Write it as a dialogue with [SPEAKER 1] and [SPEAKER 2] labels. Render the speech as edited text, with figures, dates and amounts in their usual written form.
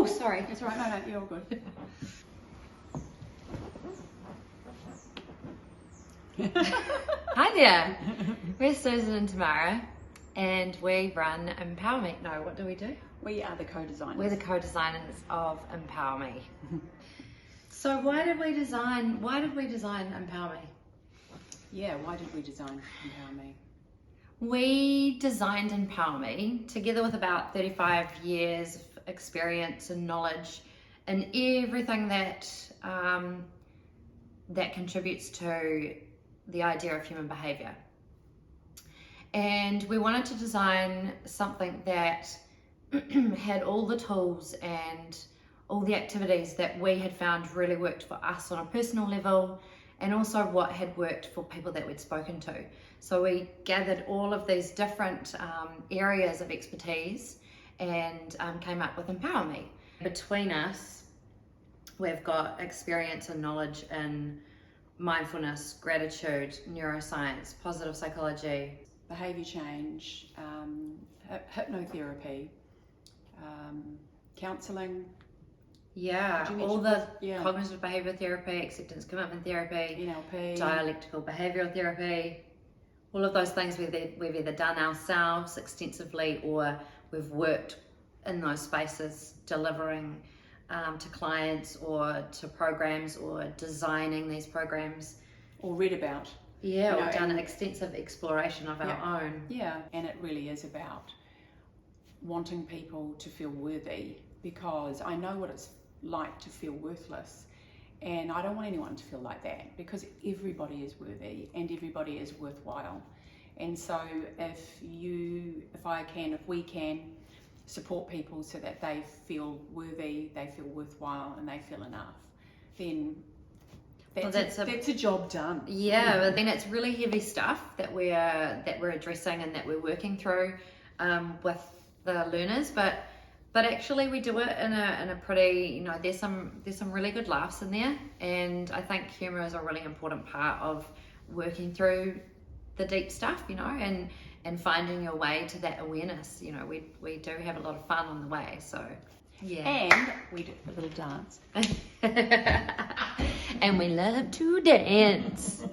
[SPEAKER 1] sorry.
[SPEAKER 2] That's right. No, you're all good.
[SPEAKER 1] Hi there. We're Susan and Tamara, and we run EmpowerME. No, what do we do?
[SPEAKER 2] We are the co-designers.
[SPEAKER 1] We're the co-designers of EmpowerME. So why did we design EmpowerME?
[SPEAKER 2] Yeah, why did we design EmpowerME?
[SPEAKER 1] We designed EmpowerME together with about 35 years of experience and knowledge in everything that that contributes to the idea of human behavior. And we wanted to design something that had all the tools and all the activities that we had found really worked for us on a personal level, and also what had worked for people that we'd spoken to. So we gathered all of these different areas of expertise and came up with EmpowerME. Between us, we've got experience and knowledge in mindfulness, gratitude, neuroscience, positive psychology,
[SPEAKER 2] behaviour change, hypnotherapy, counselling.
[SPEAKER 1] Yeah, all the cognitive behaviour therapy, acceptance commitment therapy,
[SPEAKER 2] NLP,
[SPEAKER 1] dialectical behavioural therapy, all of those things we've either done ourselves extensively or we've worked in those spaces delivering to clients or to programs or designing these programs.
[SPEAKER 2] Or read about.
[SPEAKER 1] Yeah, or done an extensive exploration of our own.
[SPEAKER 2] Yeah, and it really is about wanting people to feel worthy, because I know what it's like to feel worthless, and I don't want anyone to feel like that, because everybody is worthy and everybody is worthwhile. And so if we can support people so that they feel worthy, they feel worthwhile, and they feel enough, then that's a job done.
[SPEAKER 1] Yeah, but then it's really heavy stuff that we're addressing and that we're working through with the learners, but actually we do it in a pretty, there's some really good laughs in there, and I think humour is a really important part of working through the deep stuff, and finding your way to that awareness. We do have a lot of fun on the way, so yeah.
[SPEAKER 2] And we do a little dance.
[SPEAKER 1] And we love to dance.